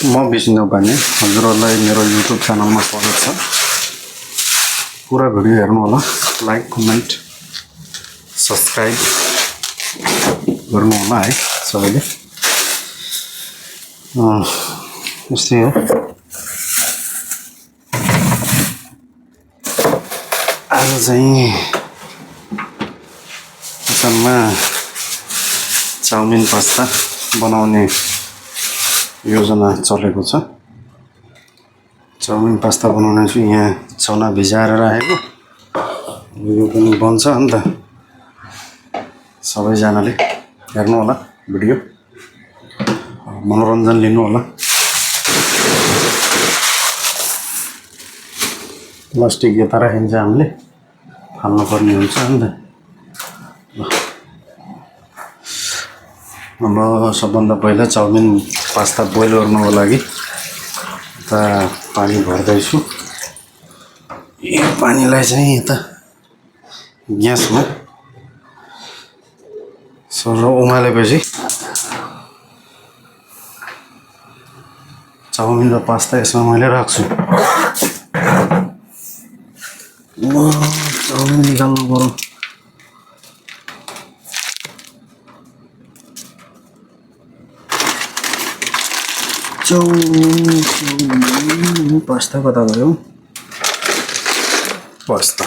म विष्णु पाण्डे हजुरहरूलाई मेरो युट्युब च्यानलमा स्वागत छ। पुरा भिडियो हेर्नु होला, लाइक कमेन्ट सब्सक्राइब गर्नु होला है सबैले। यस्तै हो, आज चाहिँ किचनमा चाउमिन पास्ता बनाउने योजना चलेको छ। चाउमिन पास्ता बनाउन चाहिँ यहाँ चना भिजाएर राखेको, यो पनि बन्छ नि त। सबैजनाले हेर्नु होला भिडियो, मनोरञ्जन लिनु होला। प्लास्टिक यता राखिन्छ, हामीले फाल्नुपर्ने हुन्छ नि त। अब सबभन्दा पहिला चाउमिन पास्ता बोइल गर्नको लागि त पानी भर्दैछु। यो पानीलाई चाहिँ यता ग्यासमा सरर उमालेपछि चाउमिन र पास्ता यसमा मैले राख्छु। चाउमिन निकाल्नु पर्यो। चाउमिन पास्ता कता गयो? पास्ता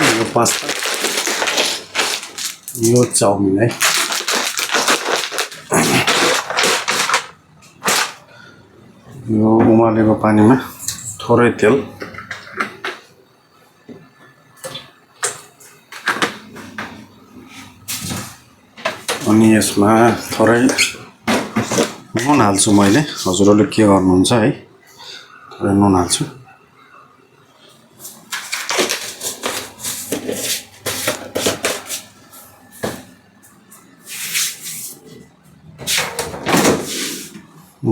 यो पास्ता, यो चाउमिन है। यो उमालेको पानीमा थोरै तेल, अनि यसमा थोरै नुन हाल्छु मैले। हजुरहरूले के गर्नुहुन्छ है, थोरै नुन हाल्छु।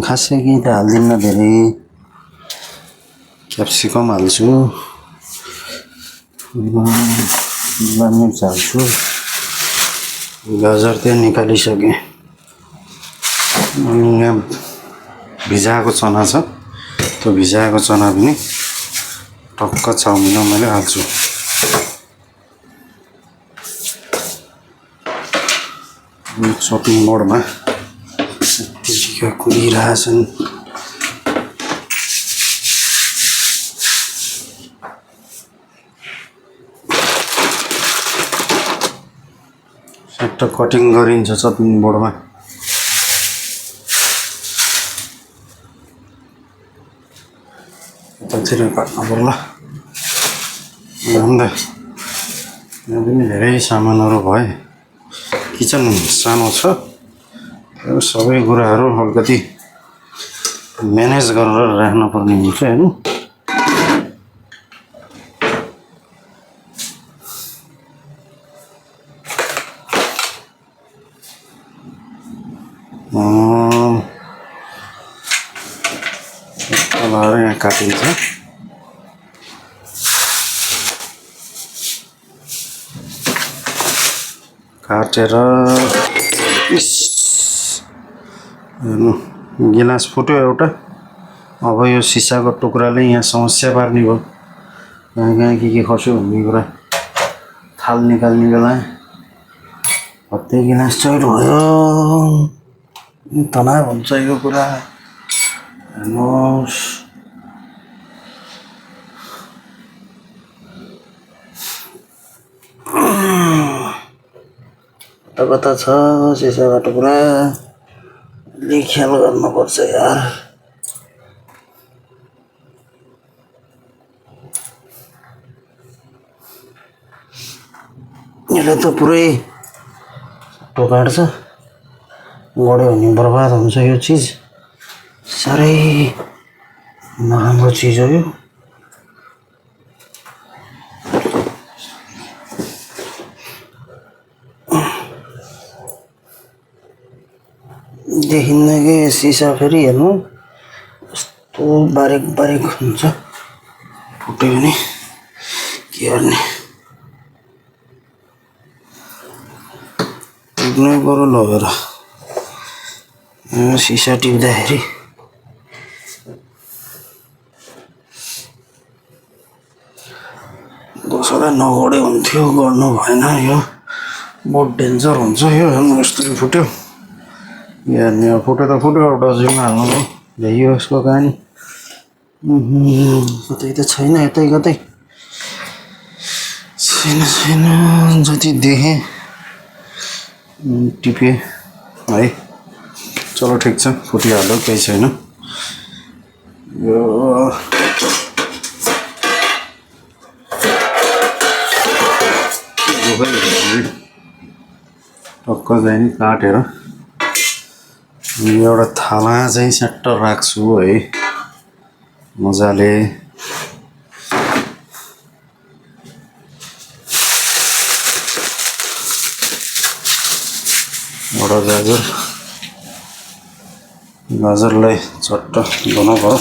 खासै केही त हाल्दिनँ धेरै। क्याप्सिकम हाल्छु, शिमला मिर्च हाल्छु, गाजर चाहिँ निकालिसकेँ। अनि यहाँ भिजाएको चना छ, त्यो भिजाएको चना पनि टक्क चाउमिनमा मैले हाल्छु। चपिङ बोर्डमा कुदिरहेछन्। सट्ट कटिङ गरिन्छ चपिङ बोर्डमा। यतातिर काट्नु पर्ला। अन्त यहाँ पनि धेरै सामानहरू भए। किचन सानो छ, सबै कुराहरू अलिकति म्यानेज गरेर राख्नुपर्ने हुन्छ हेर्नु। यहाँ काटिन्छ। काटेर हेर्नु, गिलास फुट्यो एउटा। अब यो सिसाको टुक्राले यहाँ समस्या पार्ने भयो। कहाँ कहाँ के खस्यो भन्ने कुरा थाल निकाल्ने बेला हत्ते गिलास चोइट भयो। तनाव हुन्छ यो कुरा। हेर्नुहोस्, कता कता छ सिसाको टुक्रा, अलि ख्याल गर्नुपर्छ यार। यसले त पुरै टोकाट्छ, गड्यो भने बर्बाद हुन्छ यो चिज। साह्रै नराम्रो चिज हो यो। देखिन्न कि सिसा फेरि हेर्नु यस्तो बारीक बारीक हुन्छ। फुट्यो भने के गर्ने। टिप्नै पर्यो लगेर सिसा टिप्दाखेरि कसैलाई नगोडे हुन्थ्यो गर्नु भएन यो बहुत डेन्जर हुन्छ यो यस्तो फुट्यो हेर्ने फुट्यो त फुट्यो डस्टबिनमा हाल्नु ल्याइयो यसको कहानी कतै त छैन यतै कतै छैन जति देखेँ टिपेँ है चलो ठिक छ फुटिहाल्यो केही छैन यो टक्क चाहिँ नि काटेर एउटा थाला चाहिँ स्याट्ट राख्छु है मजाले एउटा गाजरलाई चट्ट धुनु भयो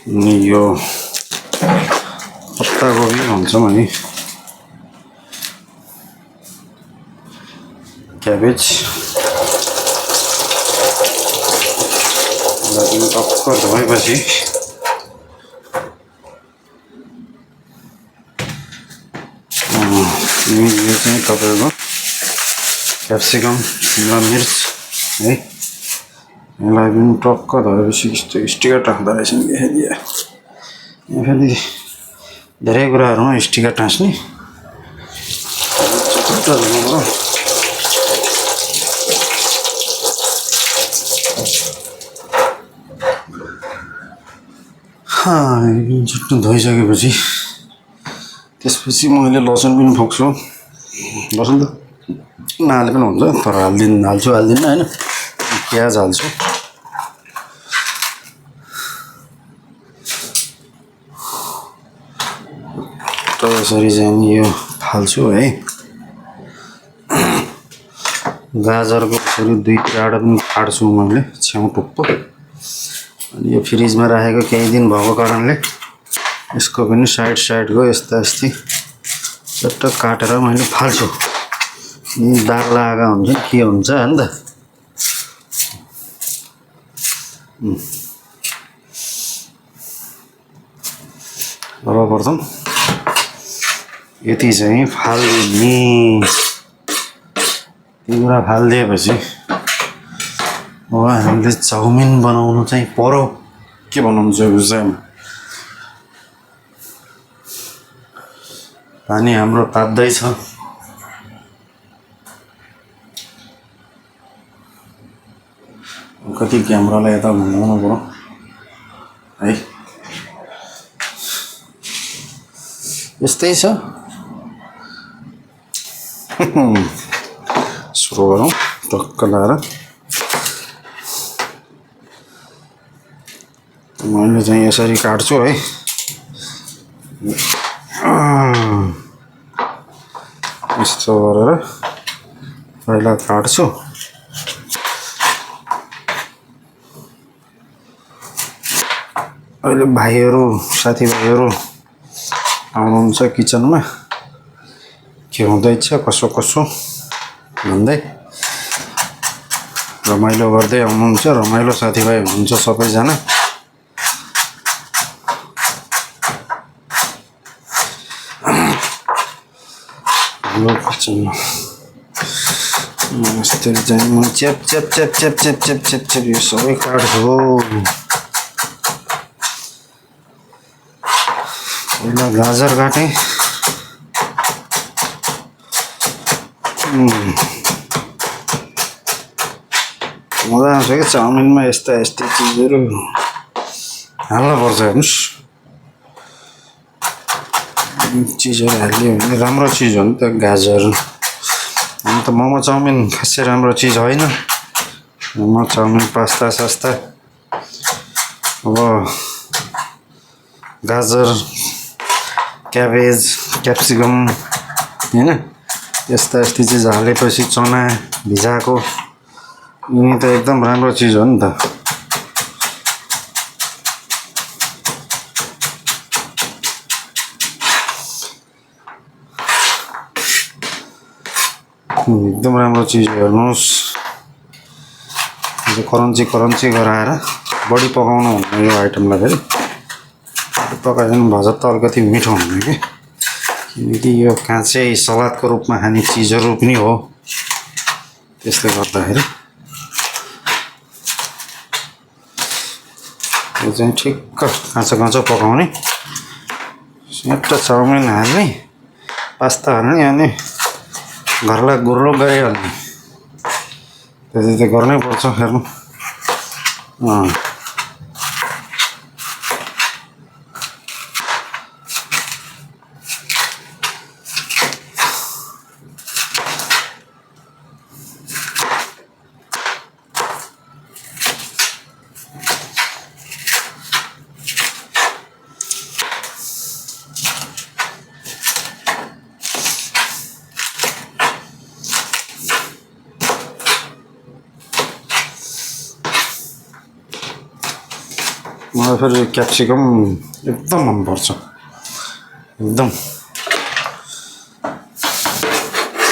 अनि यो पत्तागोबी भन्छौँ हामी क्याबेज टक्क धोएपछि यो चाहिँ तपाईँको क्याप्सिकम शिमला मिर्च है यसलाई पनि टक्क धोएपछि यस्तो स्टिकर टाँच्दो रहेछ नि फेरि यहाँ फेरि धेरै कुराहरूमा स्टिकर टाँच्ने धुनु पर्यो जुट्नु धोइसकेपछि त्यसपछि मैले लसुन पनि फुक्छु लसुन त नहाले पनि हुन्छ तर हाल्छु हाल्दिनँ होइन प्याज हाल्छु त यसरी चाहिँ यो फाल्छु है गाजरको यसरी दुई टाढा पनि फाट्छु मैले छेउ टुप्पो अनि यो फ्रिजमा राखेको केही दिन भएको कारणले यसको पनि साइडको यस्ता यस्तै चट्ट काटेर मैले फाल्छु दाग लागेका हुन्छ के हुन्छ नि त सर्वप्रथम यति चाहिँ फालिदिने यो कुरा फालिदिएपछि अब हामीले चाउमिन बनाउनु चाहिँ पर्यो के बनाउनु चाहिँ विषयमा पानी हाम्रो तात्दैछ कति क्यामेरालाई यता घुमाउनु पर्यो है यस्तै छ सुरु गरौँ टक्क लाएर मैले चाहिँ यसरी काट्छु है यस्तो गरेर पहिला काट्छु अहिले भाइहरू साथीभाइहरू आउनुहुन्छ किचनमा के हुँदैछ कसो भन्दै रमाइलो गर्दै आउनुहुन्छ रमाइलो साथीभाइ हुनुहुन्छ सबैजना हाम्रो किचनमा यस्तरी चाहिँ म च्याप यो सबै काट्छु पहिला गाजर काटेँ मजा आउँछ क्या चाउमिनमा यस्ता चिजहरू हाल्नुपर्छ हेर्नुहोस् चिजहरू हाल्यो भने राम्रो चिज हो नि त गाजर अन्त मोमो चाउमिन खासै राम्रो चिज होइन मोमो चाउमिन पास्ता सास्ता अब गाजर क्याबेज क्याप्सिकम होइन यस्ता चिज हालेपछि चना भिजाएको यिनी त एकदम राम्रो चिज हो नि त एकदम राम्रो चिज हेर्नुहोस् करन्ची गराएर बढी पकाउनु हुन्न यो आइटमलाई फेरि पकाइदिनु भजा त अलिकति मिठो हुन्न कि किनकि यो काँचै सलादको रूपमा खाने चिजहरू पनि हो त्यसले गर्दाखेरि यो चाहिँ ठिक्क काँचो पकाउने सिँटो चाउमिन हाल्ने पास्ता हाल्ने अनि घरलाई गुर्लो गरिहाल्ने त्यति त गर्नै पर्छ हेर्नु मलाई फेरि क्याप्सिकम एकदम मनपर्छ एकदम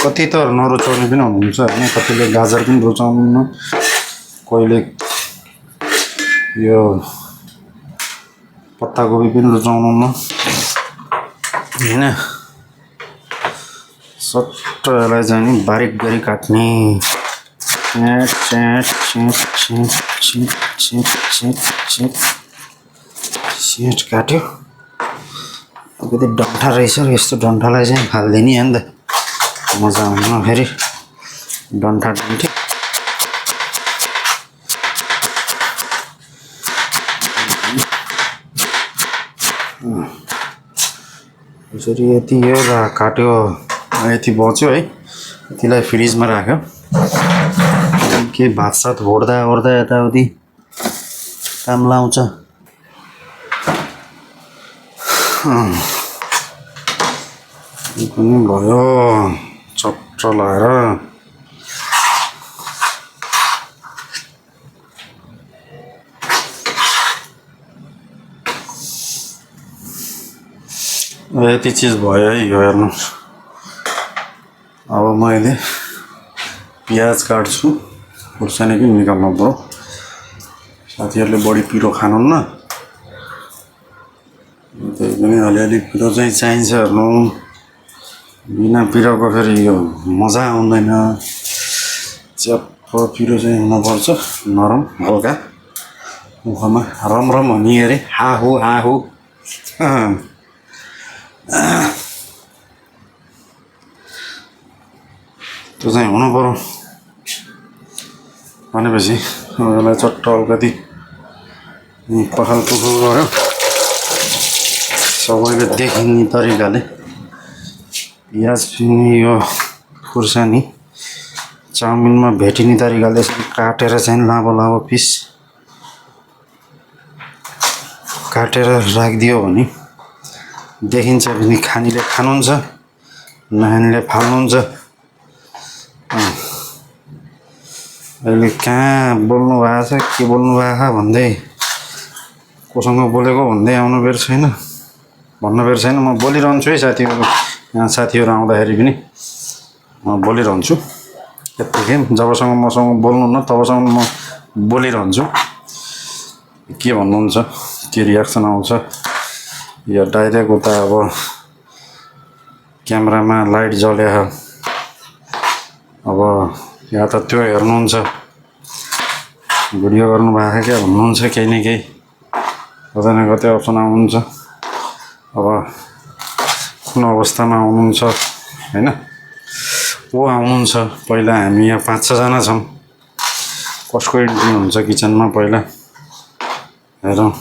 कति त नरुचाउने पनि हुनुहुन्छ होइन कतिले गाजर पनि रुचाउनुहुन्न कोहीले यो पत्ताकोपी पनि रुचाउनुहुन्न होइन सट्ट यसलाई चाहिँ नि बारिक गरी काट्ने सेट काट्यो अलिकति डन्ठा रहेछ यस्तो डन्ठालाई चाहिँ हालिदिने हो नि त मजा आउँदैन फेरि डन्ठा डन्ठी यसरी यति यो काट्यो यति बच्यो है यतिलाई फ्रिजमा राख्यो के भात सात ओर्दा यताउति काम लाउँछ पनि भयो चट्ट लाएर यति चिज भयो है यो हेर्नुहोस् अब मैले प्याज काट्छु खुर्सानी पनि निकाल्नु पर्यो साथीहरूले बढी पिरो खानुहुन्न त्यही पनि अलिअलि पिरो चाहिँ चाहिन्छ हेर्नु बिना पिरोको फेरि यो मजा आउँदैन च्याप्प पिरो चाहिँ हुनुपर्छ नरम हल्का मुखमा रम हुने अरे हाहु त्यो चाहिँ हुनु पर्यो भनेपछि यसलाई चट्ट अलिकति पखाल पुखुल गऱ्यो सबैले देखिने तरिकाले प्याज पनि यो खुर्सानी चाउमिनमा भेटिने तरिकाले यसरी काटेर चाहिँ लामो पिस काटेर राखिदियो भने देखिन्छ भने खानेले खानुहुन्छ नखानेले फाल्नुहुन्छ अहिले कहाँ बोल्नु भएको छ के बोल्नु भएको छ भन्दै कोसँग बोलेको भन्दै आउनु बेर छैन भन्नु बेर छैन म बोलिरहन्छु है साथीहरू यहाँ साथीहरू आउँदाखेरि पनि म बोलिरहन्छु यतिकै जबसम्म मसँग बोल्नुहुन्न तबसम्म म बोलिरहन्छु के भन्नुहुन्छ के रियाक्सन आउँछ या डाइरेक्ट उता अब क्यामेरामा लाइट जल्यो अब या त त्यो हेर्नुहुन्छ भिडियो गर्नुभएको क्या भन्नुहुन्छ केही न केही कतै न कतै अप्सन आउनुहुन्छ अब कुन अवस्थामा आउनुहुन्छ होइन को आउनुहुन्छ पहिला हामी यहाँ 5-6 जना छौँ कसको इन्ट्री हुन्छ किचनमा पहिला हेरौँ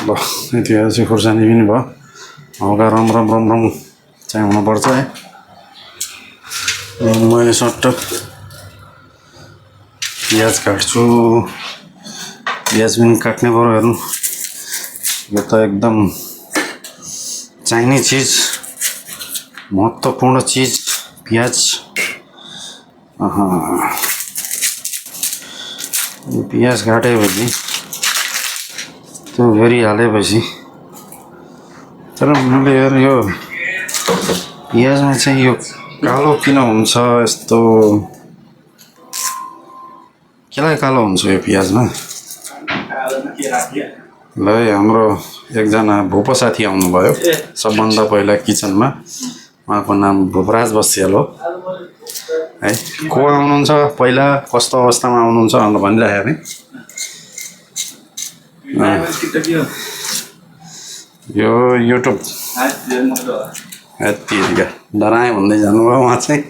ल यति चाहिँ खुर्सानी पनि भयो हल्का रम चाहिँ हुनुपर्छ है मैले सट्ट प्याज काट्छु प्याज पनि काट्नै पर्यो हेर्नु यो त एकदम चाहिने चिज महत्त्वपूर्ण चिज प्याज प्याज काटेपछि त्यो फेरि हालेपछि तर मैले यो प्याजमा चाहिँ यो कालो किन हुन्छ यस्तो? केलाई कालो हुन्छ यो पियाजमा? ल है हाम्रो एकजना भूप साथी आउनुभयो सबभन्दा पहिला किचनमा। उहाँको नाम भूपराज बस्याल हो है। को आउनुहुन्छ पहिला, कस्तो अवस्थामा आउनुहुन्छ भनेर भनिरहेको थिएँ। यो युट्युब यति डराएँ भन्दै जानुभयो उहाँ चाहिँ।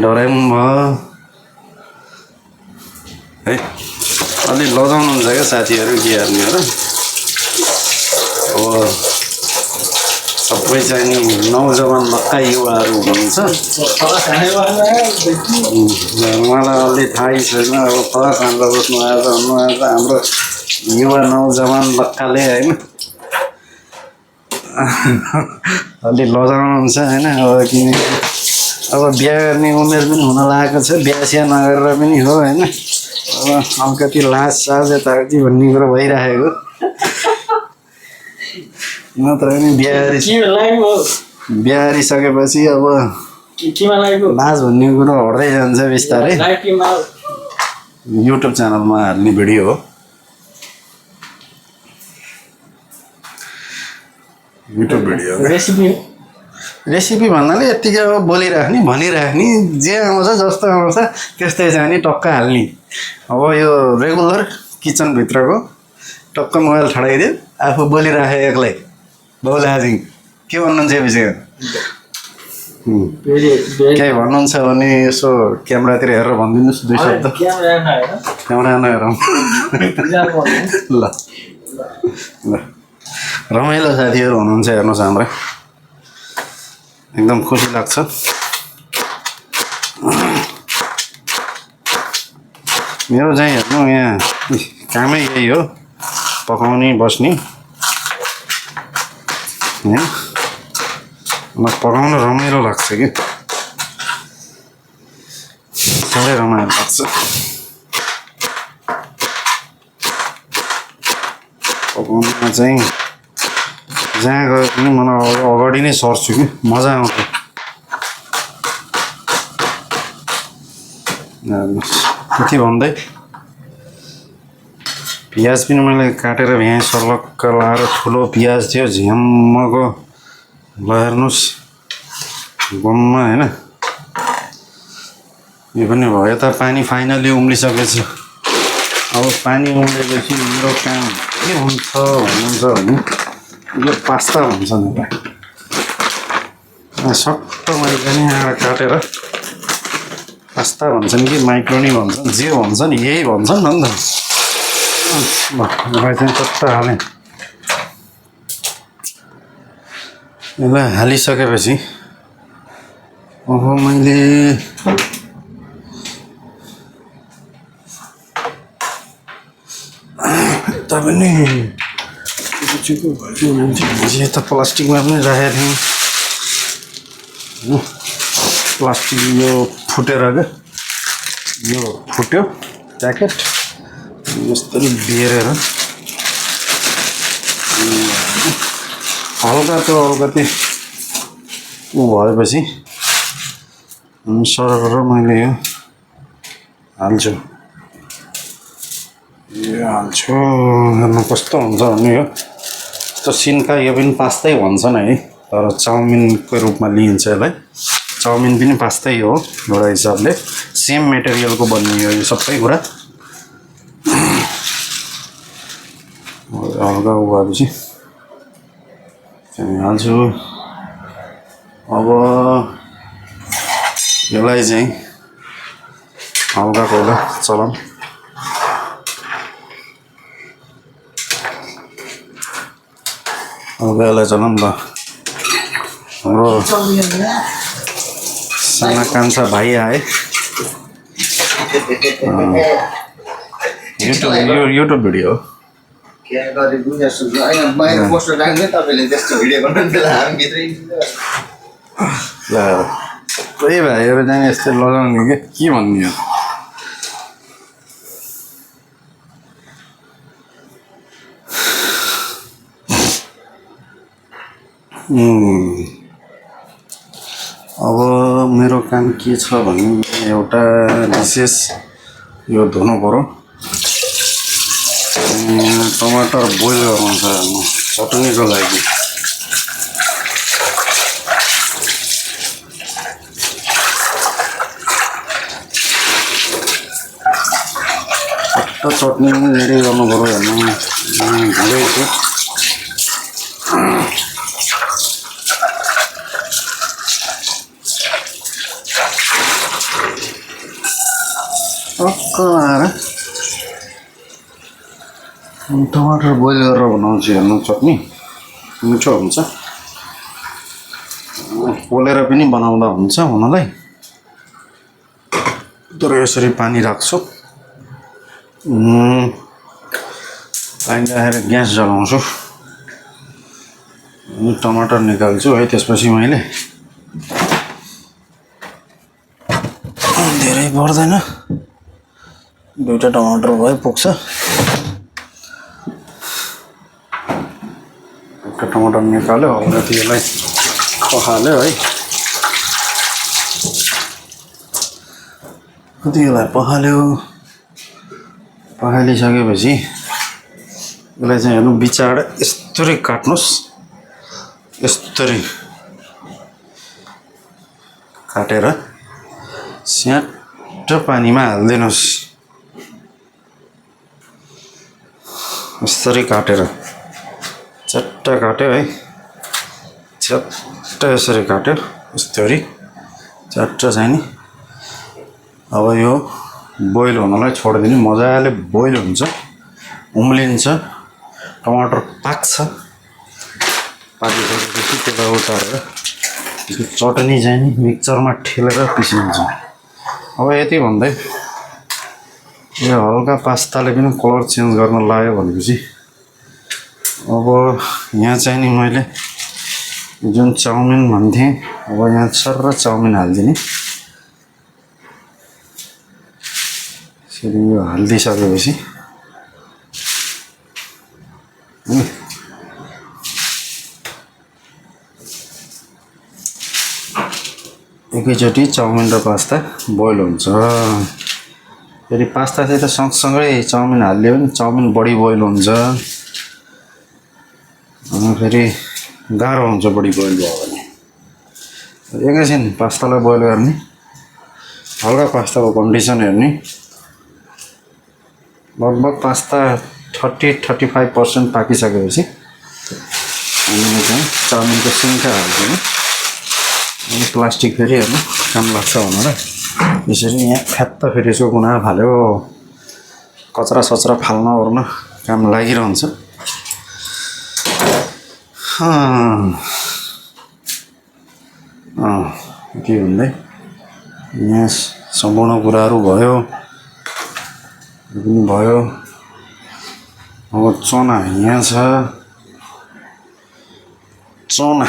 डराउनु भयो है। अलि लजाउनुहुन्छ क्या साथीहरू, के हेर्ने हो र। अब सबै चाहिँ नि नौजवान भक्का युवाहरू हुनुहुन्छ। उहाँलाई अलि थाहै छैन। अब फरक हालेर बस्नु आएर भन्नुभएको हाम्रो युवा नौजवान भक्काले होइन अलि लजाउनुहुन्छ होइन। अब किनकि अब बिहा गर्ने उमेर पनि हुन लागेको छ, बिहा सिहा नगरेर पनि हो होइन। अब अलिकति लाज साज यताउति भन्ने कुरो भइरहेको नत्र नि बिहा हारिसकेपछि अब लाज भन्ने कुरो हट्दै जान्छ बिस्तारै। युट्युब च्यानलमा हाल्ने भिडियो हो। युट्युब भिडियो रेसिपी भन्नाले यत्तिकै अब बोलिराख्ने भनिराख्ने, जे आउँछ जस्तो आउँछ त्यस्तै चाहिँ नि टक्क हाल्ने। अब यो रेगुलर किचनभित्रको टक्क मोबाइल ठडाइदियो, आफू बोलिराखे एक्लै बौलाजिङ के भन्नुहुन्छ यो विषय? केही भन्नुहुन्छ भने यसो क्यामेरातिर हेरेर भनिदिनुहोस् दुई शब्द। क्यामेरा नहेरौँ ल ल। रमाइलो साथीहरू हुनुहुन्छ हेर्नुहोस् हाम्रा, एकदम खुसी लाग्छ। मेरो चाहिँ हेर्नु यहाँ कामै यही हो, पकाउने बस्ने होइन। मलाई पकाउन रमाइलो लाग्छ कि, साह्रै रमाइलो लाग्छ। पकाउनुमा चाहिँ जहाँ गए पनि मलाई अगाडि नै सर्छु कि मजा आउँछ। के भन्दै पियाज पनि मैले काटेर यहाँ सर्लक्क लाएर ठुलो पियाज थियो झ्याम्मको। ल हेर्नुहोस् गममा होइन। यो पनि भयो। यता पानी फाइनली उम्लिसकेछ। अब पानी उम्लेपछि मेरो काम के हुन्छ भन्नुहुन्छ भने यो पास्ता भन्छ नि त। सट्ट मैले पनि यहाँ काटेर पास्ता भन्छन् कि माइक्रोनी भन्छन्, जे भन्छ नि यही भन्छन् नि त। मलाई चाहिँ चट्ट हालेँ। यसलाई हालिसकेपछि अब मैले यता पनि यता प्लास्टिकमा पनि राखेको थिएँ। प्लास्टिक यो फुटेर क्या, यो फुट्यो प्याकेट यस्तरी बेरेर हल्का त्यो अलिकति ऊ भएपछि सरर मैले यो हाल्छु। यो हाल्छु हेर्नु कस्तो हुन्छ भने यो यस्तो सिन्का। यो पनि पास्tai भन्छन् है, तर चाउमिनको रूपमा लिइन्छ यसलाई। चाउमिन पनि पास्tai हो एउटा हिसाबले, सेम मेटेरियलको बन्ने हो यो सबै कुरा। हल्का उ भएपछि हाल्छु। अब यसलाई चाहिँ हल्का पहिला चलाऊँ। हल्का यसलाई चलाऊँ ल। हाम्रो साना कान्छा भाइ आए। युट्युब भिडियो हो। कोही भाइहरू चाहिँ यस्तै लगाउने के भन्ने हो। अब मेरो काम के छ भने एउटा विशेष यो धुनु पर्यो। टमाटर बोइल गर्नु छ चटनीको लागि। चटनी रेडी गर्नु पर्यो हेर्नु हुँदैछु। आएर टमाटर बोइल गरेर बनाउँछु हेर्नु चटनी मिठो हुन्छ। पोलेर पनि बनाउँदा हुन्छ हुनलाई, तर यसरी पानी राख्छु। पानी राखेर ग्यास जलाउँछु अनि टमाटर निकाल्छु है। त्यसपछि मैले धेरै पर्दैन, 2टा टमाटर भए पुग्छ। एउटा टमाटर निकाल्यो, अलिकति यसलाई पखाल्यो है। कति यसलाई पखालिसकेपछि यसलाई चाहिँ हेर्नु बिचार यस्तरी काट्नुहोस्, यस्तरी काटेर स्याट पानीमा हालिदिनुहोस्। यसरी काटेर चट्ट काट्यो है, चट्ट यसरी काट्यो यस्तरी चट्ट चाहिँ नि। अब यो बोइल हुनलाई छोडिदिनु, मजाले बोइल हुन्छ, उम्लिन्छ, टमाटर पाक्छ। पाकिसकेपछि त्यसलाई उतारेर चटनी चाहिँ नि मिक्सरमा ठेलेर पिसिन्छ। अब यति भन्दै यो हल्का पास्ताले पनि कलर चेन्ज गर्न लाग्यो भनेपछि अब यहाँ चाहिँ नि मैले जुन चाउमिन भन्थेँ अब यहाँ सर्र चाउमिन हालिदिने। यसरी यो हालिदिइसकेपछि एकैचोटि चाउमिन र पास्ता बोइल हुन्छ। फेरि पास्ता चाहिँ त सँगसँगै चाउमिन हालिदियो भने चाउमिन बढी बोइल हुन्छ, अनि फेरि गाह्रो हुन्छ बढी बोइल भयो भने। एकैछिन पास्तालाई बोइल गर्ने, हल्का पास्ताको कन्डिसन हेर्ने। लगभग पास्ता 30-35% पाकिसकेपछि हामीले चाहिँ चाउमिनको सिन्का हाल्छौँ। अनि प्लास्टिक फेरि हेर्नु काम लाग्छ भनेर यसरी यहाँ फ्यात्त फेरि यसको कुना फाल्यो, कचरा सचरा फाल्न ओर्न काम लागिरहन्छ। के भन्दै यहाँ सम्पूर्ण कुराहरू भयो पनि भयो। अब चना यहाँ छ, चना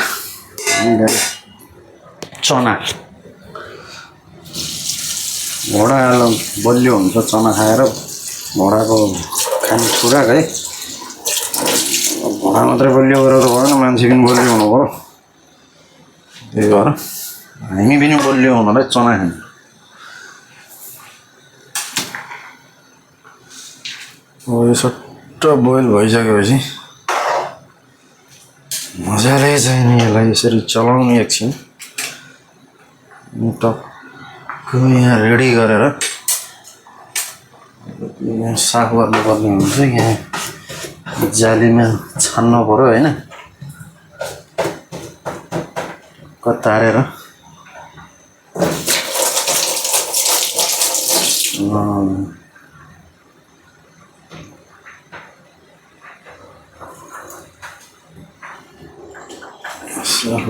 घोडा बलियो हुन्छ चना खाएर, घोडाको खाने खुराक है। घोडा मात्रै बलियो गरेर त भएन, मान्छे पनि बलियो हुनु पऱ्यो। त्यही भएर हामी पनि बलियो हुनलाई चना खाने। अब यो सट्ट बोइल भइसकेपछि मजाले चाहिँ नि यसलाई यसरी चलाउने एकछिन, टक्क यहाँ रेडी गरेर यहाँ साफ गर्नुपर्ने हुन्छ। यहाँ जालीमा छान्नु पऱ्यो होइन, तारेर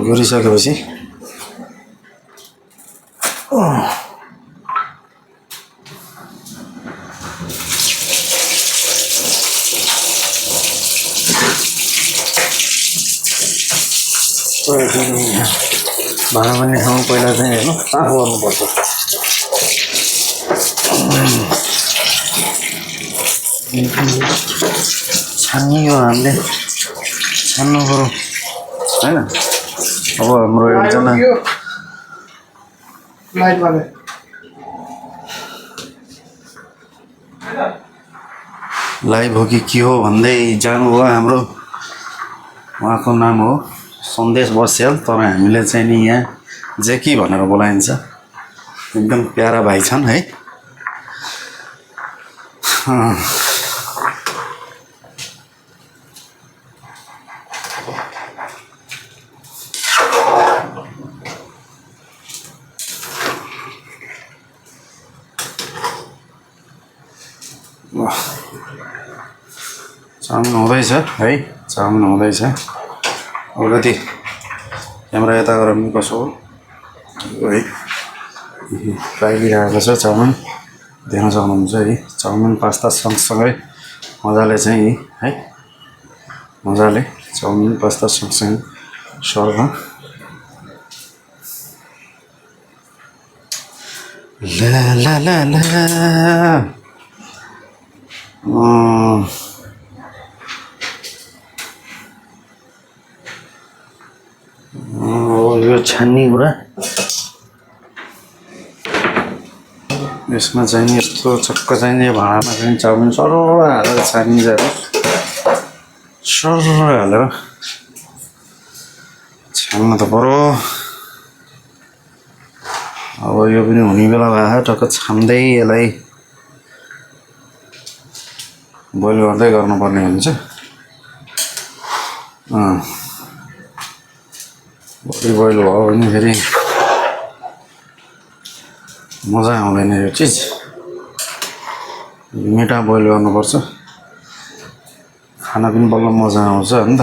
गरिसकेपछि भाँडा भन्ने ठाउँमा पहिला चाहिँ हेर्नु साफ गर्नुपर्छ। छानियो हामीले छान्नु पऱ्यो होइन। अब हाम्रो एकजना लाइभ हो कि के हो भन्दै जानुभयो हाम्रो। उहाँको नाम हो सन्देश बस्याल, तर हामीले चाहिँ नि यहाँ जेकी भनेर बोलाइन्छ। एकदम प्यारा भाइ छन् है। चाउमिन हुँदैछ है, चाउमिन हुँदैछ। अलिकति क्यामेरा यता गएर पनि कसो हो है, फ्राइलिरहेको छ चाउमिन देख्न सक्नुहुन्छ है। चाउमिन पास्ता सँगसँगै मजाले चाहिँ है, मजाले चाउमिन पास्ता सँगसँगै सर्भ। ला ला ला ला यो छान्ने कुरा, यसमा चाहिँ नि यस्तो चक्क चाहिँ नि भाँडामा चाहिँ चाउमिन सरर हालेर छानिन्छ, सरर हालेर छान्न त पर्यो। अब यो पनि हुने बेला भए टक्क छाम्दै यसलाई बोइल गर्दै गर्नुपर्ने हुन्छ। बढी बोइल भयो भने फेरि मजा आउँदैन यो चिज, मिठा बोइल गर्नुपर्छ, खाना पनि बल्ल मजा आउँछ नि त।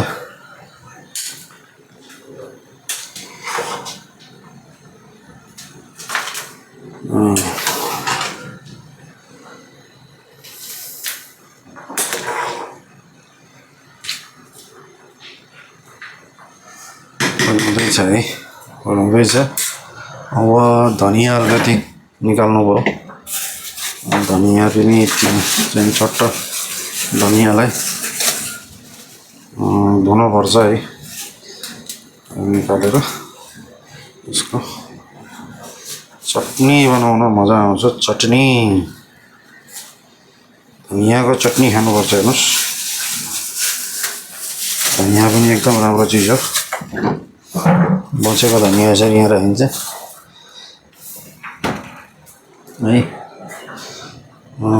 हुँदैछ है, हुँदैछ। अब धनिया अलिकति निकाल्नु पऱ्यो। धनिया पनि चाहिँ चट्ट धनियालाई धुनुपर्छ है, निकालेर यसको चटनी बनाउन मजा आउँछ। चटनी, धनियाको चटनी खानुपर्छ। हेर्नुहोस्, धनिया पनि एकदम राम्रो चिज हो। बसेको धनिया यसरी यहाँ राखिन्छ है।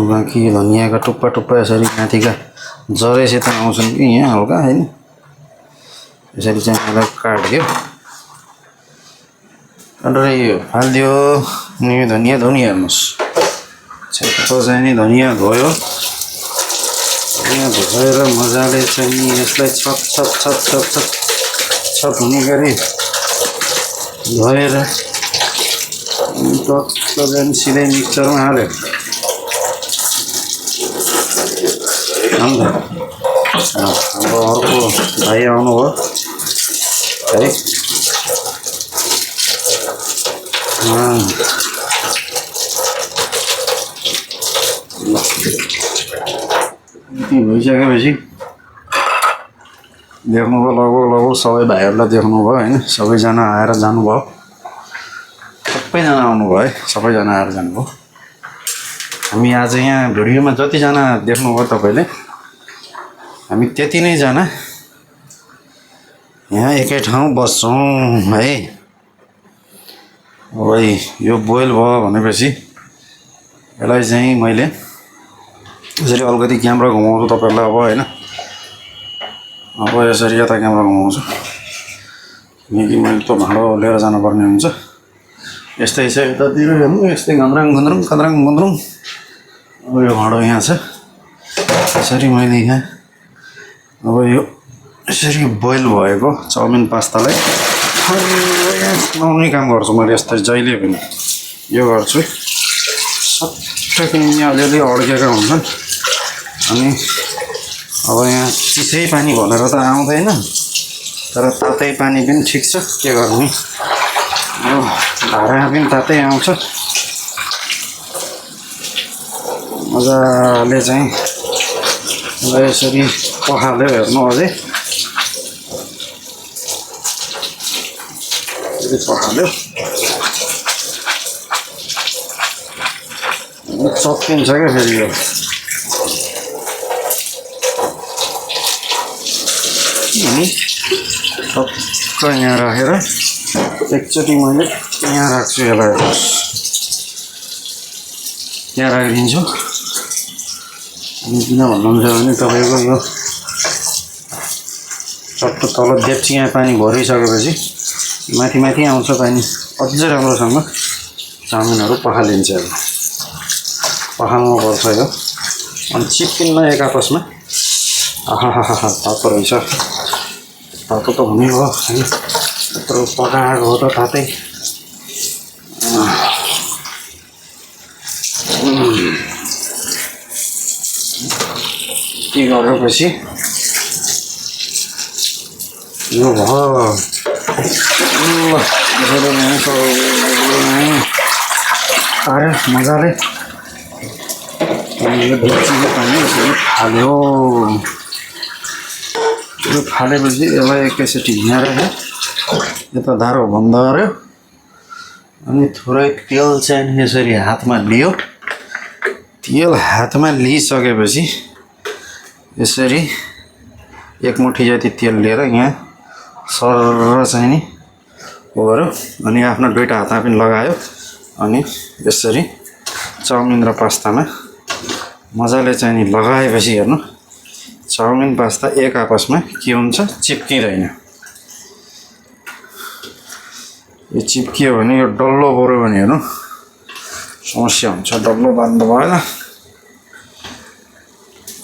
बाँकी धनियाका टुप्पा टुप्पा यसरी माथिका जरेसित आउँछन् कि यहाँ हल्का होइन, यसरी चाहिँ यसलाई काट्यो, काटेर यो हालिदियो। अनि यो धनिया धुनी हेर्नुहोस्, छेप्पो चाहिँ नि धनिया धोयो, धनिया धोएर मजाले चाहिँ यसलाई छप छप छप छप छप छप हुने गरी धोएर टक्क चाहिँ सिधै मिक्सरमा हाल्यो। हाम्रो अर्को भाइ आउनुभयो है, भइसकेपछि देख्नुभयो, लगभग सबै भाइहरूलाई देख्नुभयो होइन। सबैजना आएर जानुभयो, सबैजना आउनुभयो है, सबैजना आएर जानुभयो। हामी आज यहाँ भिडियोमा जतिजना देख्नुभयो तपाईँले, हामी त्यति नै जना यहाँ एकै ठाउँ बस्छौँ है। अब यो बोइल भयो भनेपछि यसलाई चाहिँ मैले यसरी अलिकति क्यामेरा घुमाउँछु तपाईँहरूलाई अब होइन। अब यसरी यता क्यामेरा घुमाउँछु किनकि मैले त भाँडो लिएर जानुपर्ने हुन्छ। यस्तै छ यतातिर हेर्नु, यस्तै घन्द्राङ घुन्द्रुङ कन्द्राङ घुन्द्रुङ। अब यो भाँडो यहाँ छ, यसरी मैले यहाँ अब यो यसरी बोइल भएको चाउमिन पास्तालाई बनाउने काम गर्छु मैले। यस्तै जहिले पनि यो गर्छु, सट्टै यहाँ अलिअलि अड्केका हुन्छन्। अनि अब यहाँ चिसै पानी भनेर त आउँदैन, तर तातै पानी पनि ठिक छ, के गर्ने। भाँडामा पनि तातै आउँछ, मजाले चाहिँ यसरी पखाल्यो। हेर्नु अझै यसरी पखाल्यो चक्किन्छ क्या फेरि यो अनि टक्क यहाँ राखेर एकचोटि मैले यहाँ राख्छु यसलाई यहाँ राखिदिन्छु अनि किन भन्नुहुन्छ भने तपाईँको यो चट्ट तल डेप्चीमा पानी भरिसकेपछि माथि माथि आउँछ पानी अझै राम्रोसँग चाउमिनहरू पखालिन्छ पखाल्नुपर्छ यो अनि चिप्किन्न एक आपसमा आहा तातो रहेछ तातो त हुने हो है यत्रो पकाएको हो त तातै के गरेपछि यो भयो अरे मजाले यो डेक्चीको पानी यसरी फाल्यो यो फालेपछि यसलाई एकैचोटि यहाँ राख्यो यता धारो बन्द गर्यो अनि थोरै तेल चाहिँ यसरी हातमा लियो तेल हातमा लिइसकेपछि यसरी एक मुठी जति तेल लिएर यहाँ सरर चाहिँ नि हो गर्यो अनि आफ्नो दुईटा हातमा पनि लगायो अनि यसरी चाउमिन र पास्तामा मजाले चाहिँ नि लगाएपछि हेर्नु चाउमिन पास्ता एक आपसमा के हुन्छ चिप्किँदैन यो चिप्कियो भने यो डल्लो पऱ्यो भने हेर्नु समस्या हुन्छ डल्लो बाँध्नु भएन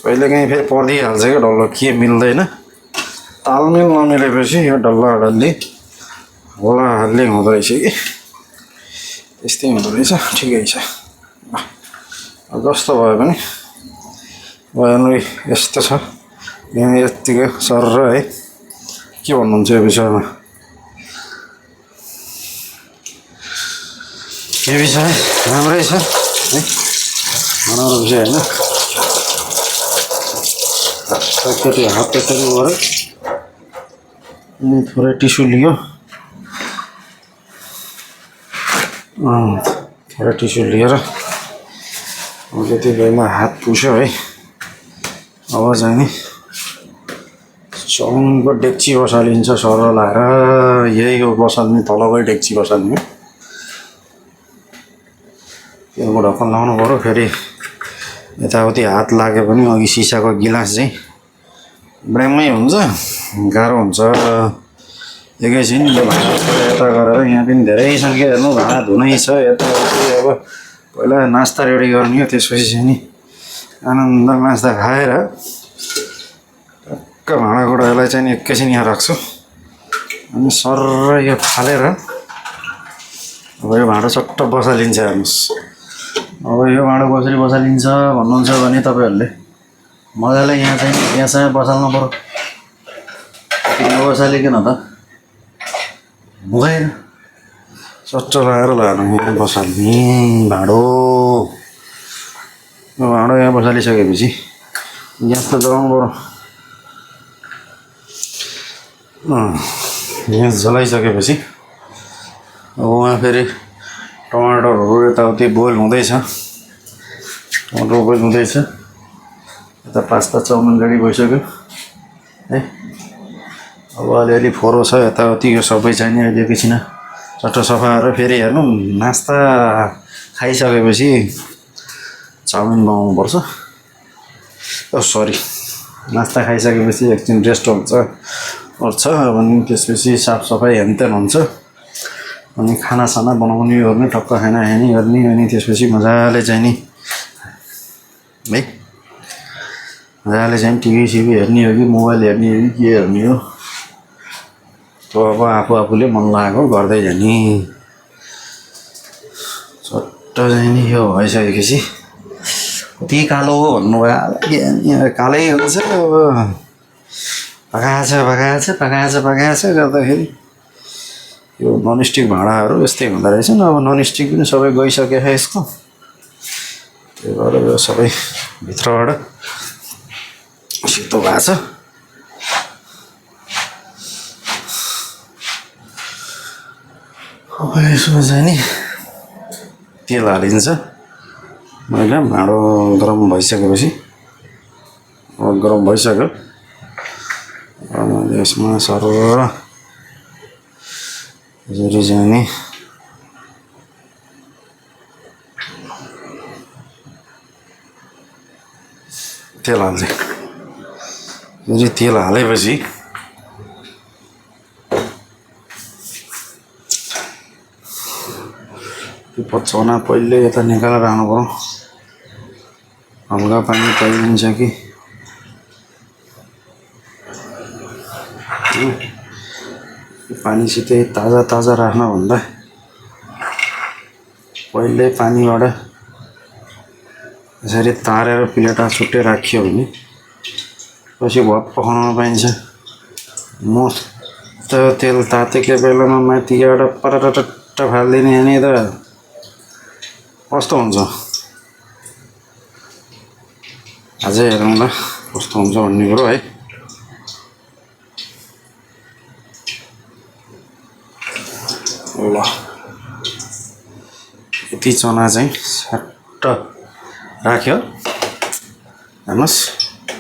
कहिलेकाहीँ फेरि परिहाल्छ क्या डल्लो के मिल्दैन तालमेल नमिलेपछि यो डल्ला डल्ली होला हल्ली हुँदो रहेछ कि त्यस्तै हुँदो रहेछ ठिकै छ जस्तो भयो भने भयो यस्तो छ यहाँ यत्तिकै सरर है के भन्नुहुन्छ यो विषयमा यो विषय राम्रै छ है नराम्रो विषय होइन एकचोटि हात यसरी गऱ्यो अनि थोरै टिस्यु लियो थोरै टिस्यु लिएर त्यतिबेला हात पुस्यो है अब चाहिँ नि चाउमिनको डेक्ची बसालिन्छ सरल लाएर यही हो बसाल्ने तलकै डेक्ची बसाल्ने त्यसको ढक्कन लाउनु पऱ्यो फेरि यताउति हात लाग्यो भने अघि सिसाको गिलास चाहिँ ब्रामै हुन्छ गाह्रो हुन्छ एकैछिन यो भाँडा यता गरेर यहाँ पनि धेरै छ के हेर्नु भाँडा धुनै छ यताउति अब पहिला नास्ता रेडी गर्ने हो त्यसपछि चाहिँ नि आनन्द नास्ता खाएर टक्क भाँडाकुँडालाई चाहिँ एकैछिन यहाँ राख्छु अनि सर यो फालेर अब यो भाँडा चट्ट बसालिन्छ हेर्नुहोस् अब यो भाँडा कसरी बसालिन्छ भन्नुहुन्छ भने तपाईँहरूले मजाले यहाँ चाहिँ यहाँ बसाल्नु पऱ्यो नबसालिकन त हुँदैन चट्ट लगाएर लानु यहाँ बसाल्ने भाँडो भाँडो यहाँ बसालिसकेपछि ग्यास त जलाउनु पऱ्यो ग्यास जलाइसकेपछि अब उहाँ फेरि टमाटरहरू यताउति बोइल हुँदैछ टमाटर बोइल हुँदैछ यता पास्ता चाउमिन रेडी भइसक्यो है अब अलिअलि फोरो छ यताउति यो सबै चाहिने अहिले एकैछिन चट्ट सफा गरेर फेरि हेर्नु नास्ता खाइसकेपछि चाउमिन बनाउनुपर्छ सरी नास्ता खाइसकेपछि एकछिन रेस्ट हुन्छ ओर्छ अनि त्यसपछि साफसफाइ हेनतेन हुन्छ अनि खानासाना बनाउने गर्ने टक्क खानाखानी गर्ने अनि त्यसपछि मजाले चाहिँ नि है मजाले चाहिँ टिभी सिभी हेर्ने हो कि मोबाइल हेर्ने हो कि के हेर्ने हो त्यो अब आफूले मन लागेको गर्दै जाने चट्ट चाहिँ नि यो भइसकेपछि कति कालो हो भन्नुभयो कालै हुन्छ अब पकाएछ गर्दाखेरि यो ननस्टिक भाँडाहरू यस्तै हुँदो रहेछन् अब ननस्टिक पनि सबै गइसकेको छ यसको त्यही भएर यो सबै भित्रबाट सेतो भएको छ अब यसमा चाहिँ नि तेल हालिन्छ। मैले भाँडो गरम भइसकेपछि अब गरम भइसक्यो। अब मैले यसमा सरर यसरी चाहिँ नि तेल हाल्दै यसरी तेल हालेपछि त्यो पचौना पहिले यता निकालेर आउनु पर्यो। हल्का पानी पाइदिन्छ कि पानीसितै ताजा ताजा राख्नुभन्दा पहिले पानीबाट यसरी तारेर प्लेटमा छुट्टै राखियो भने पछि भप पखाउन पाइन्छ। म त तेल तातेको बेलामा माथिबाट परटट्ट फालिदिने अनि त कस्तो हुन्छ अझै हेरौँ ल कस्तो हुन्छ भन्ने कुरो है। ल यति चना चाहिँ सट्ट राख्यो। हेर्नुहोस्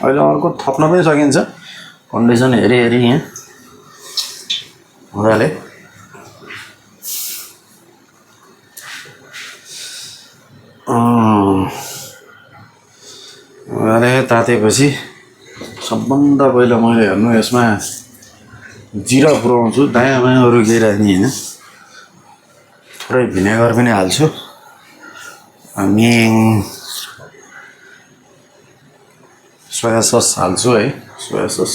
अहिले अर्को थप्न पनि सकिन्छ कन्डिसन हेरी हेरी यहाँ मजाले। मजाले तातेपछि सबभन्दा पहिला मैले हेर्नु यसमा जिरा पुऱ्याउँछु। दायाँ बायाँ अरू केही राख्ने होइन। थोरै भिनेगर पनि हाल्छु अनि सोया सस हाल्छु है। सोया सस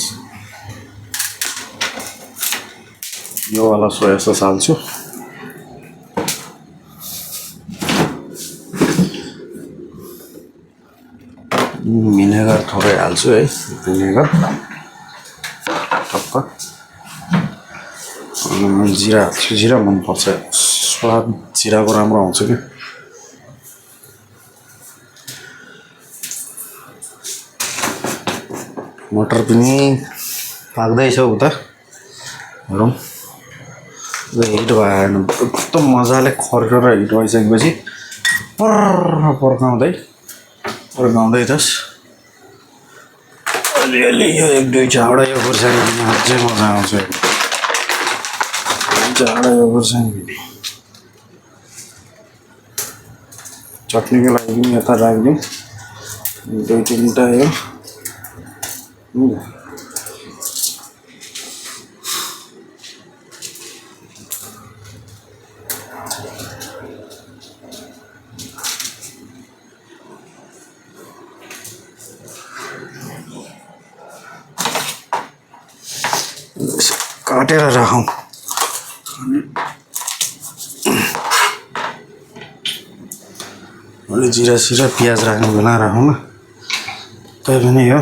यो वाला सोया सस हाल्छु। भिनेगर थोरै हाल्छु है। भिनेगर टक्क अनि जिरा हाल्छु। जिरा मनपर्छ, स्वाद जिराको राम्रो आउँछ कि। मटर पनि पाक्दैछ उता हेरौँ। हिट भएन एकदम मजाले खर्केर हिट भइसकेपछि पर्काउँदै जस अलिअलि यो एक दुई झाडा यो खुर्सानी पनि अझै मजा आउँछ। झाडा यो खुर्सानी पनि चटनीको लागि पनि यता राखिदिउँ दुई तिनवटा यो। काटेर राखौँ। अलि जिरा सिरा प्याज राख्नु बेला राखौँ न। तै पनि यो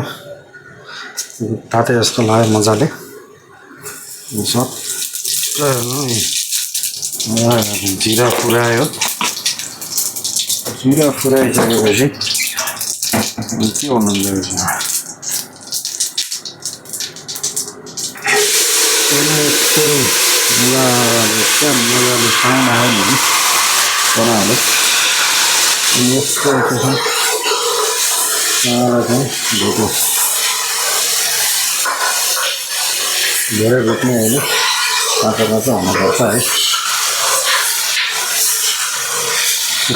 ताते जस्तो लाग्यो मजाले। जिरा पुऱ्यायो। जिरा पुऱ्याइसकेपछि के भन्नुहुन्छ मजाले साउन्ड आयो भने चनाले अनि यस्तो चनालाई चाहिँ भुट्यो। धेरै भुट्ने होइन, काँचो काँचो हुनुपर्छ है।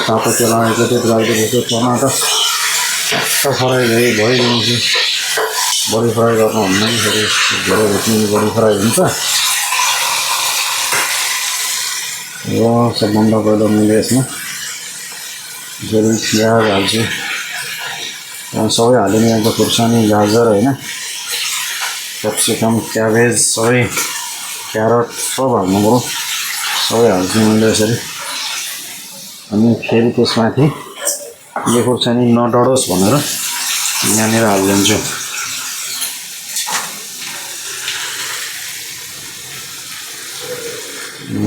तातो तेल आएको त्यो राखिदिएको चना त टक्क फ्राई भइदिन्छु। बडी फ्राई गर्नु भन्दा पनि फेरि धेरै भुट्ने बडी फ्राई हुन्छ। र सबभन्दा पहिला मैले यसमा जरुर प्याज हाल्छु। सबै हालिने अन्त खुर्सानी गाजर होइन क्याप्सिकम क्याबेज सबै क्यारट सब हाल्नु पऱ्यो। सबै हाल्छु मैले यसरी। अनि फेरि त्यसमाथि यो खुर्सानी नडढोस् भनेर यहाँनिर हालिदिन्छु।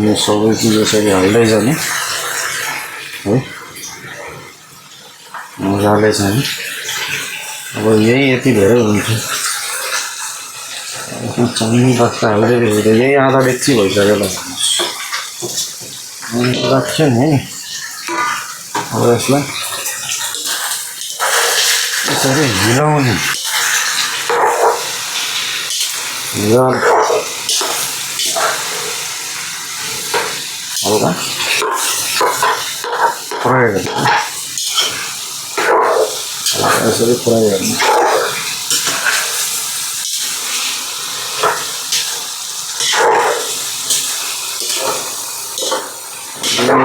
यो सबै चिज यसरी हाल्दै जाने है मजाले चाहिँ। अब यही यति धेरै हुन्छ। चाउमिन पास्ता हाल्दै यही आधा डेक्ची भइसक्यो ल। राख्यो नि अब यसलाई यसरी हिलाउने हल्का फ्राई गर्नु यसरी फ्राई गर्नु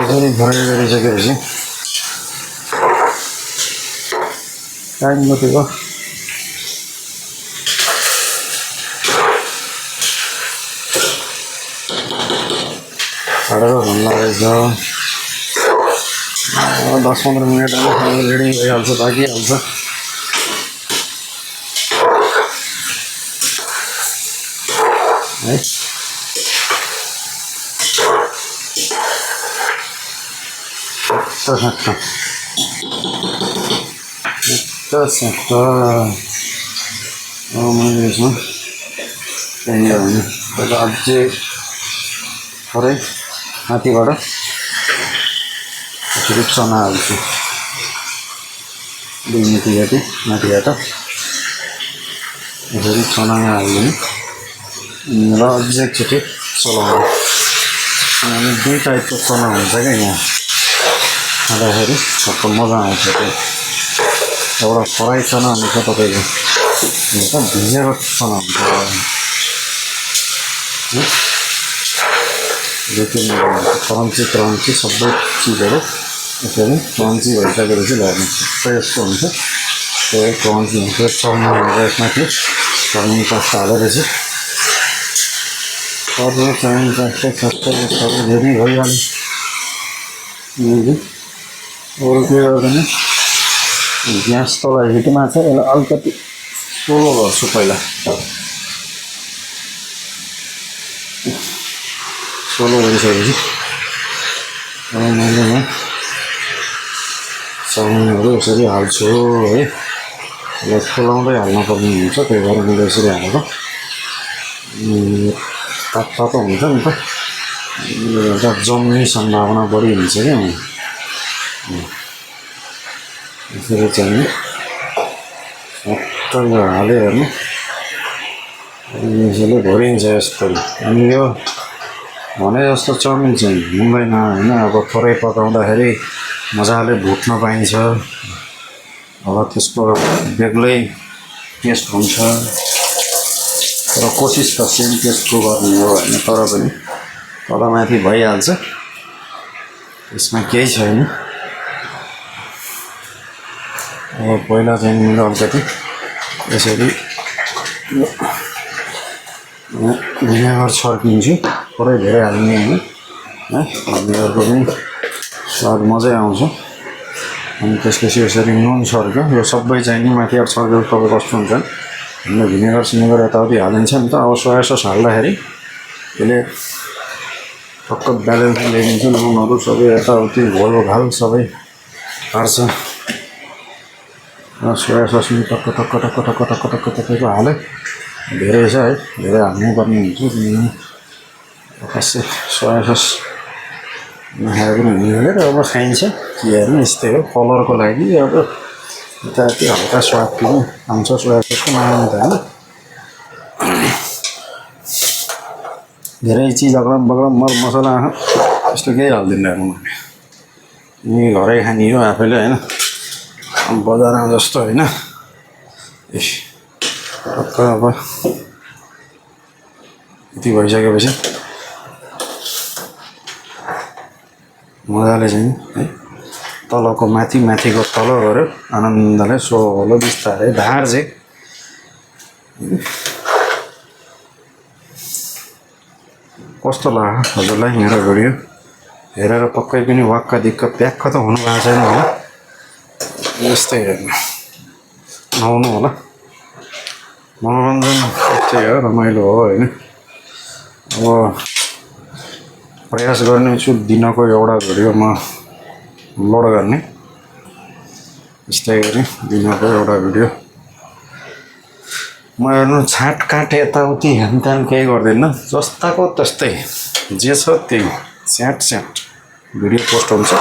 यसरी फ्राई गरिसकेपछि टाइम कतिको साढे 10 हुन लागेछ 10-15 मिनटमा रेडी भइहाल्छ पाकिहाल्छ है मैले यसमा त्यही हो भने पहिला अझै थोरै माथिबाट यसरी चना हाल्छु 2 मुठी जति माथिबाट यसरी चना हाल्दिनु र अझै एकचोटि चलाउनु अनि 2 टाइपको चना हुन्छ क्या यहाँ खाँदाखेरि सबको मजा आउँछ त्यो एउटा फ्राई चना हुन्छ तपाईँको एउटा भिजेको चना हुन्छ क्रन्ची क्रन्ची सबै चिजहरू यसरी क्रन्ची भइसकेपछि ल्याउनु यस्तो हुन्छ त्यो क्रन्ची हुन्छ चाउमिन हुन्छ यसमाथि चाउमिन पास्ता हालेपछि अरू चाउमिन पास्ता सबै सबै धेरै भइहाल्यो अरू के गर्दैन ग्यास तल हिटमा छ यसलाई अलिकति स्लो गर्छु पहिला स्लो गरिसकेपछि अब मैले यहाँ चाउमिनहरू यसरी हाल्छु है यसलाई खोलाउँदै हाल्नुपर्ने हुन्छ त्यही भएर मैले यसरी हालेको तातो हुन्छ नि त एउटा जम्ने सम्भावना बढी हुन्छ क्या यसरी चाहिँ सबै हाल्यो हेर्नु यसले भरिन्छ यस्तरी अनि यो भने जस्तो चाउमिन चाहिँ हुँदैन होइन अब थोरै पकाउँदाखेरि मजाले भुट्न पाइन्छ अब त्यसको बेग्लै टेस्ट हुन्छ तर कोसिस त सेम टेस्टको गर्ने हो होइन तर पनि तलमाथि भइहाल्छ यसमा केही छैन अब पहिला चाहिँ मैले अलिकति यसरी भिनेगर छर्किन्छु थोरै धेरै हाल्ने होइन है भिनेगरको पनि स्वाद मजै आउँछ अनि त्यसपछि यसरी नुन छर्क्यो यो सबै चाहिँ नि माथि छर्केर तपाईँ कस्तो हुन्छ हामीले भिनेगर सिनेगर यताउति हालिन्छ नि त अब सोया सस हाल्दाखेरि त्यसले टक्क ब्यालेन्स ल्याइदिन्छ नुनहरू सबै यताउति घोल घाल सबै पार्छ सोया सस पनि टक्क टक्क टक्क टक्क टक्क टक्क तपाईँको हाल्यो धेरै छ है धेरै हाल्नुपर्ने हुन्छ किनभने खासै सोया सस नखाए पनि हुने अब खाइन्छ के हेर्नु यस्तै हो कलरको लागि अब यताति हल्का स्वाद पनि आउँछ सोया ससको नआउनु त होइन धेरै चिज अग्रम बग्रम मर मसला यस्तो केही हाल्दिनँ मैले यी घरै खाने हो आफैले होइन बजारमा जस्तो होइन टक्क अब यति भइसकेपछि मजाले चाहिँ है तलको माथि माथिको तल गऱ्यो आनन्दले सोलो बिस्तारै धार चाहिँ कस्तो लाग्यो हजुरलाई मेरो भिडियो हेरेर पक्कै पनि वाक्क दिक्क प्याक्क त हुनु भएको छैन होला यस्तै हेर्नु नआउनु होला मनोरञ्जन त्यही हो रमाइलो हो होइन अब प्रयास गर्नेछु दिनको एउटा भिडियो म लोड गर्ने यस्तै गरी दिनको एउटा भिडियो म हेर्नु छाटकाट यताउति हेनतेन केही गर्दिनँ जस्ताको त्यस्तै जे छ त्यही स्याट स्याट भिडियो पोस्ट हुन्छ।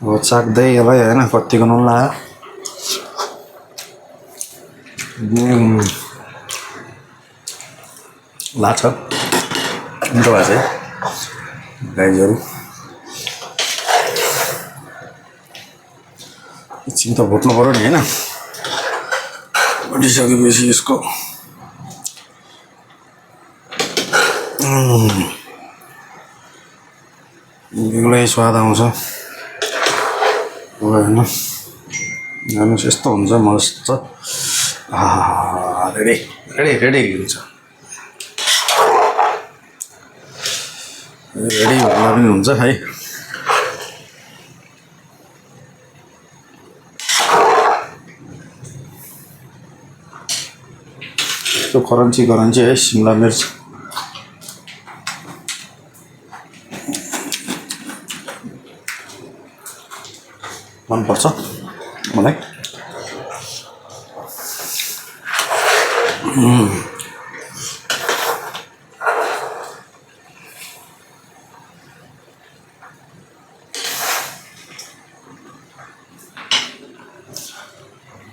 अब चाख्दै यसलाई होइन कतिको नुन लाग्यो। लाग्छ मिठो भएको छ है गाइजहरू। एकछिन त भुट्नु पऱ्यो नि होइन। भुटिसकेपछि यसको बेग्लै स्वाद आउँछ होइन। जानुहोस् यस्तो हुन्छ मस्त। रेडी रेडी रेडी हुन्छ। रेडी भन्दा पनि हुन्छ है। त्यो करन्ची है शिमला मिर्च मनपर्छ मलाई।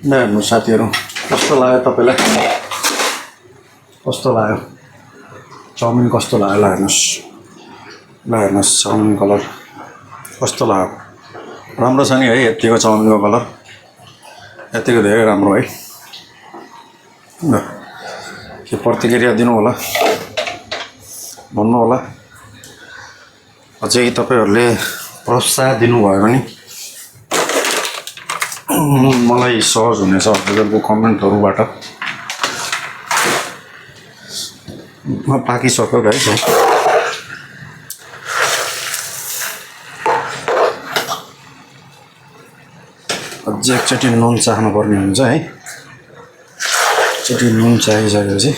ल हेर्नु साथीहरू कस्तो लाग्यो तपाईँलाई, कस्तो लाग्यो चाउमिन, कस्तो लाग्यो ल हेर्नुहोस्। ल हेर्नुहोस् चाउमिन कलर कस्तो लाग्यो। राम्रो छ नि है यतिको चाउमिनको कलर, यतिको धेरै राम्रो है। ल के प्रतिक्रिया दिनु होला भन्नु होला। अझै तपाईँहरूले प्रोत्साहन दिनुभयो भने मलाई सहज हुनेछ हजुरहरूको कमेन्टहरूबाट। पाकिसक्यो गाइस है। अझै एकचोटि नुन चाख्नुपर्ने हुन्छ है। एकचोटि नुन चाहिसकेपछि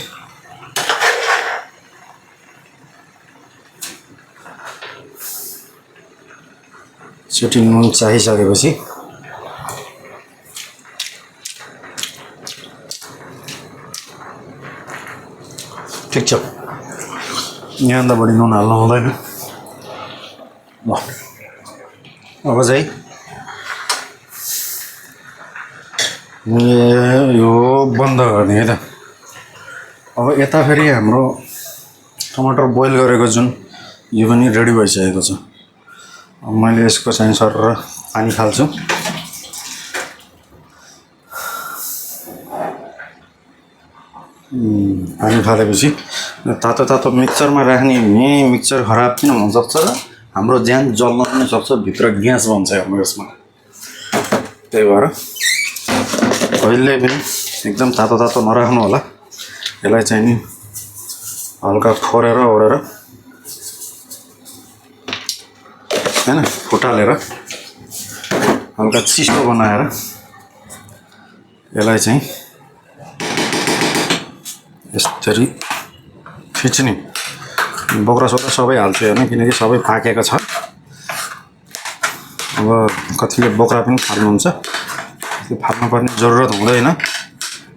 ठिक छ। यहाँभन्दा बढी नुन हाल्नु हुँदैन। ल अब चाहिँ यो बन्द गर्ने है त। अब यता फेरि हाम्रो टमाटर बोइल गरेको जुन यो पनि रेडी भइसकेको छ। अब मैले यसको चाहिँ सर पानी फाल्छु। पानी फालेपछि तातो तातो मिक्सरमा राख्ने भने मिक्सर खराब किन हुनसक्छ र हाम्रो ज्यान जल्न पनि सक्छ, भित्र ग्यास बन्छ हाम्रो यसमा। त्यही भएर कहिले पनि एकदम तातो तातो नराख्नु होला। यसलाई चाहिँ नि हल्का फोरेर ओरेर हैन, फुटालेर हल्का चिसो बनाएर यसलाई चाहिँ यसरी खिच्ने। बोक्रा सोक्रा सबै हाल्छु होइन, किनकि सबै पाकेको छ। अब कतिले बोक्रा पनि फाल्नुहुन्छ, त्यो फाल्नुपर्ने जरुरत हुँदैन।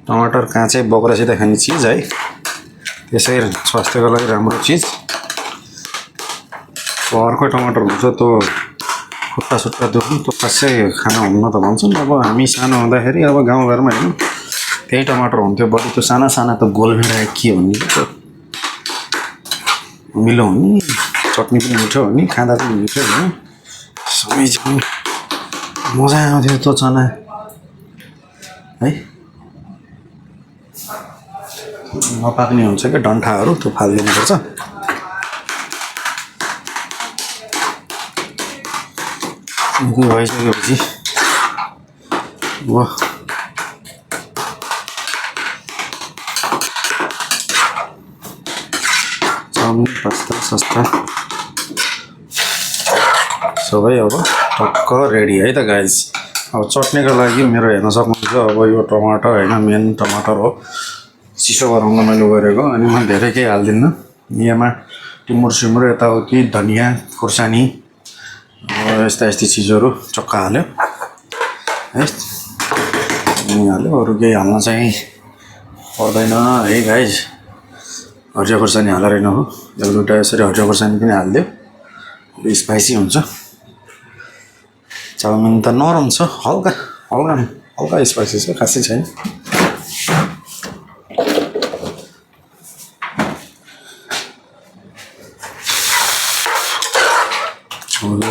टमाटर काँचै बोक्रासित खाने चिज है, त्यसै स्वास्थ्यको लागि राम्रो चिज। अर्कै टमाटर हुन्छ त्यो खुट्टा सुट्टा दुख्नु, त्यो खासै खाना हुन्न त भन्छन्। अब हामी सानो हुँदाखेरि अब गाउँघरमा होइन त्यही टमाटर हुन्थ्यो बढी। त्यो साना साना त गोलभेडा के भन्ने त्यो मिलो हुने, चटनी पनि मिठो हुने, खाँदा पनि मिठो हुने, सबै चाहिँ मजा आउँथ्यो त्यो चना है। नपाक्ने हुन्छ क्या डन्ठाहरू, त्यो फालिदिनुपर्छ। भइसकेपछि वाह चाउमिन पास्ता सस्ता सबै अब टक्क रेडी है त गाइज। अब चट्नीको लागि मेरो हेर्न सक्नुहुन्छ अब यो टमाटर होइन, मेन टमाटर हो चिसो गराउन मैले गरेको। अनि म धेरै केही हाल्दिनँ। यहाँ टिमुर सिमुर यताउति धनियाँ खुर्सानी यस्ता यस्ती चिजहरू चक्का हाल्यो है, हाल्यो। अरू केही हाल्न चाहिँ पर्दैन है गाइज। हरियो खोर्सानी हालेर होइन हो, एउटा दुइटा यसरी हरियो खोर्सानी पनि हालिदियो, स्पाइसी हुन्छ। चाउमिन त नरम छ, हल्का हल्का हल्का स्पाइसी छ, खासै छैन।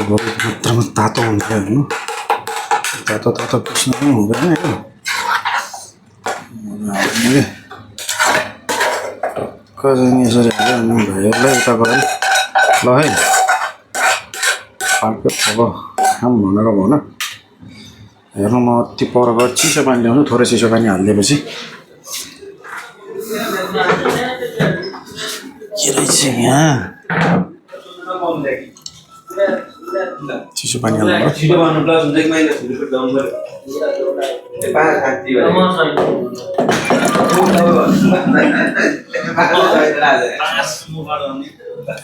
मात्रामा तातो हुन्छ हेर्नु, तातो तातो पिस्नु पनि हुँदैन होइन। टक्क चाहिँ यसरी हाल्यो अनि भाइहरूलाई उता गएर ल है फाल्टो अब खाम भनेर भन। हेर्नु म अति पर गएर चिसो पानी ल्याउनु, थोरै चिसो पानी हालिदिएपछि के रहेछ यहाँ चिसो पानी हाल्नु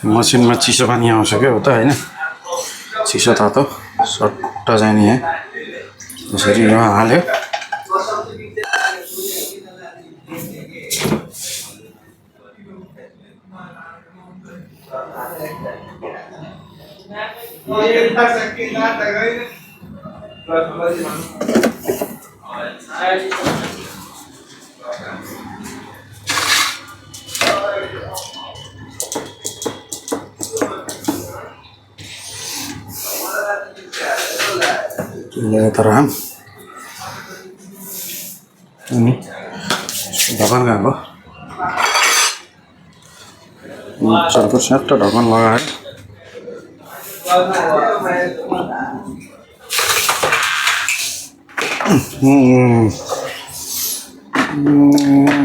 मसिनमा चिसो पानी आउँछ क्या हो त होइन, चिसो तातो सट्ट जाने यहाँ यसरी यो हाल्यो। तरह ढक्कन गएको चर्को स्याट्ट ढक्कन लगाएर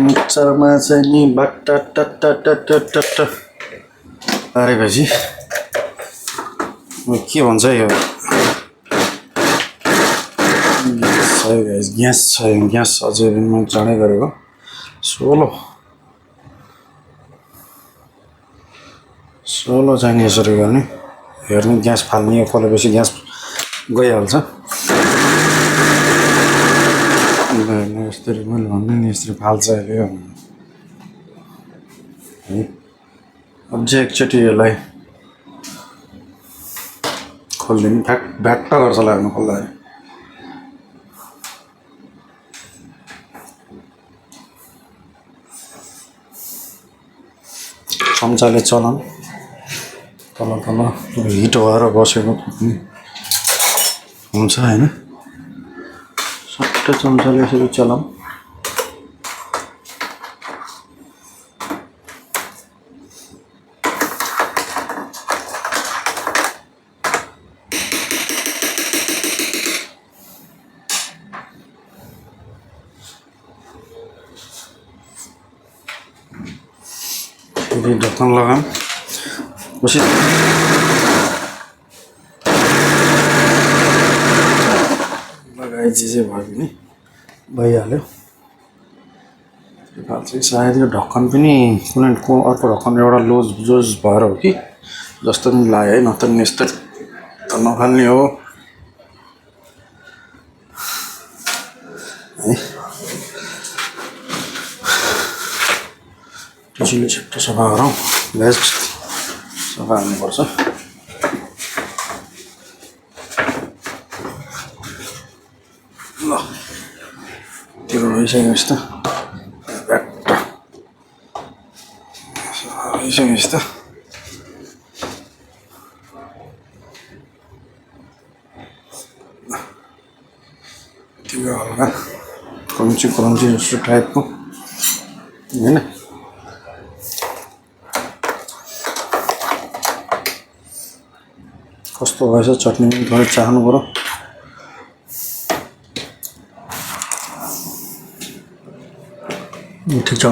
मिक्सरमा चाहिँ नि बाटा टट्ट पारेपछि के भन्छ यो ग्यास छ, ग्यास अझै पनि म चाँडै गरेको 16 चाहिँ यसरी गर्ने। हेर्नु ग्यास फाल्ने, फलेपछि ग्यास गइहाल्छ। यसरी मैले भन्ने नि यसरी फाल्छ अहिले है। अझै एकचोटि यसलाई खोलिदिनु, भ्याट्ट गर्छ लाग्नु खोल्दाखेरि। चम्चाले चलाउँ, तल तल हिट भएर बसेको हुन्छ होइन, सट्ट चम्चाले यसरी चलाउँ। ढक्कन लगाऊँ पछि लगाए जे भयो भने भइहाल्यो। चाहिँ सायद यो ढक्कन पनि कुनै अर्को ढक्कन एउटा जोज भएर हो कि जस्तो पनि लाग्यो है, नत्र नि यस्तो त नफाल्ने हो है। टिस्युले छिट्टो सफा गरौँ, बेस्ट सफा हाल्नुपर्छ। ल त्यो भइसक्यो यस्तो भइसक्यो यस्तो। त्यो हल्का क्रन्ची जस्तो टाइपको होइन। कस्तो भएछ चटनी पनि थोरै चाख्नु पऱ्यो। ठिक छ,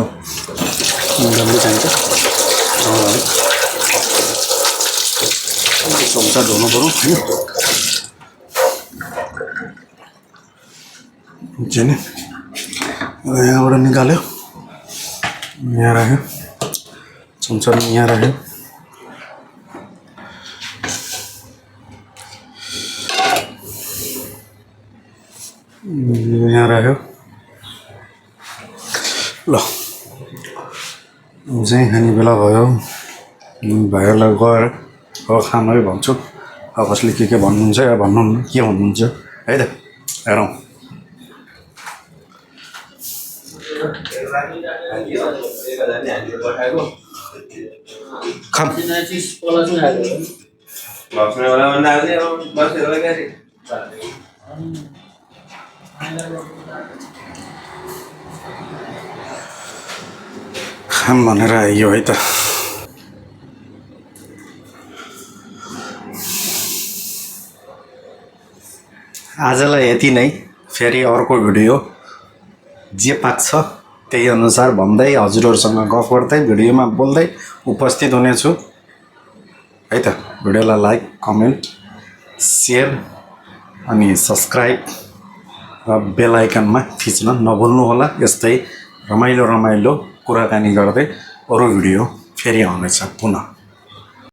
डल्लै चाहिन्छ। चम्चा धुनु पऱ्यो होइन, यहाँबाट निकाल्यो, यहाँ राख्यो, चम्चा यहाँ राख्यो। ल चाहिँ खाने बेला भयो भाइहरूलाई गएर अब खानै भन्छु अब कसले के भन्नुहुन्छ या भन्नुहुन्न के भन्नुहुन्छ है त हेरौँ खाम खाम भनेर आइयो है त आजलाई यति नै फेरि अर्को भिडियो जे पाक्छ त्यही अनुसार भन्दै हजुरहरूसँग गफ गर्दै भिडियोमा बोल्दै उपस्थित हुनेछु है त भिडियोलाई लाइक कमेन्ट सेयर अनि सब्सक्राइब र बेल आइकनमा थिच्न नभुल्नुहोला यस्तै रमाइलो कुराकानी गर्दै अरू भिडियो फेरि आउनेछ पुनः